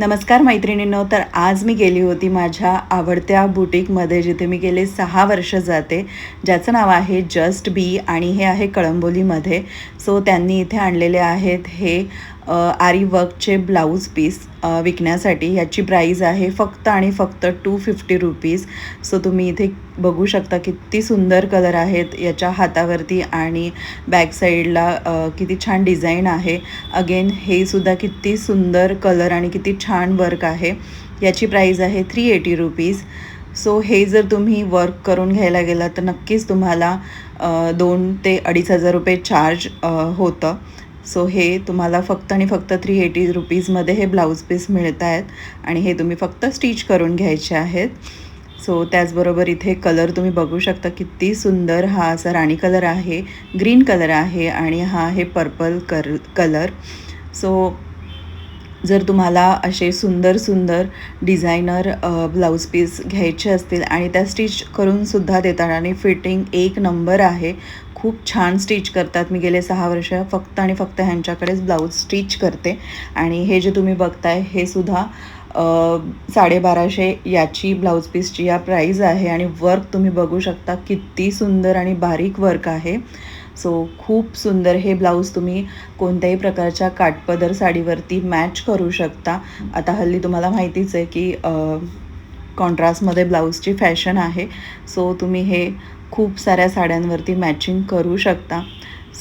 नमस्कार मैत्रिणींनो. तर आज मी गेली होती माझ्या आवडत्या बुटीकमध्ये, जिथे मी गेले 6 वर्ष जाते, ज्याचं नाव आहे जस्ट बी आणि हे आहे कळंबोलीमध्ये. सो त्यांनी इथे आणलेले आहेत हे आरी वर्कचे ब्लाऊज पीस विकण्यासाठी. याची प्राईज आहे फक्त आणि फक्त ₹250. सो तुम्ही इथे बघू शकता किती सुंदर कलर आहेत याच्या हातावरती आणि बॅक साईडला किती छान डिझाईन आहे. अगेन हे सुद्धा किती सुंदर कलर आणि किती छान वर्क आहे. याची प्राईज आहे ₹380. सो हे जर तुम्ही वर्क करून घ्यायला गेला तर नक्कीच तुम्हाला 2,000 ते ₹2,500 चार्ज होतं. सो हे तुम्हाला फक्त आणि फक्त ₹380मध्ये हे ब्लाऊज पीस मिळत आहेत आणि हे तुम्ही फक्त स्टिच करून घ्यायचे आहेत. सो त्याचबरोबर इथे कलर तुम्ही बघू शकता किती सुंदर. हा असा राणी कलर आहे, ग्रीन कलर आहे आणि हा आहे पर्पल कलर. सो जर तुम्हाला असे सुंदर सुंदर डिझायनर ब्लाऊज पीस घ्यायचे असतील आणि त्या स्टिच करूनसुद्धा देतात आणि फिटिंग एक नंबर आहे, खूप छान स्टिच करतात. मी गेले 6 वर्ष फक्त आणि फक्त ह्यांच्याकडेच ब्लाऊज स्टिच करते. आणि हे जे तुम्ही बघताय हे सुद्धा 1250 याची ब्लाऊज पीसची या प्राईज आहे. आणि वर्क तुम्ही बघू शकता किती सुंदर आणि बारीक वर्क आहे. सो खूप सुंदर हे ब्लाऊज तुम्ही कोणत्याही प्रकारच्या काठपदर साडीवरती मॅच करू शकता. आता हल्ली तुम्हाला माहितीच आहे की कॉन्ट्रास्टमध्ये ब्लाऊजची फॅशन आहे. सो तुम्ही हे खूप साऱ्या साड्यांवरती मॅचिंग करू शकता.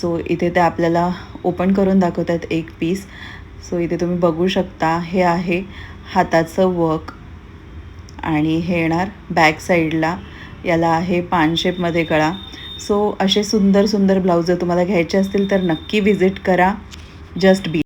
सो इथे ते आपल्याला ओपन करून दाखवत आहेत एक पीस. सो इथे तुम्ही बघू शकता हे आहे हाताचं वर्क आणि हे येणार बॅक साईडला. याला आहे पान शेपमध्ये गळा. सो असे सुंदर सुंदर ब्लाऊज जर तुम्हाला घ्यायचे असतील तर नक्की विजिट करा जस्ट बी.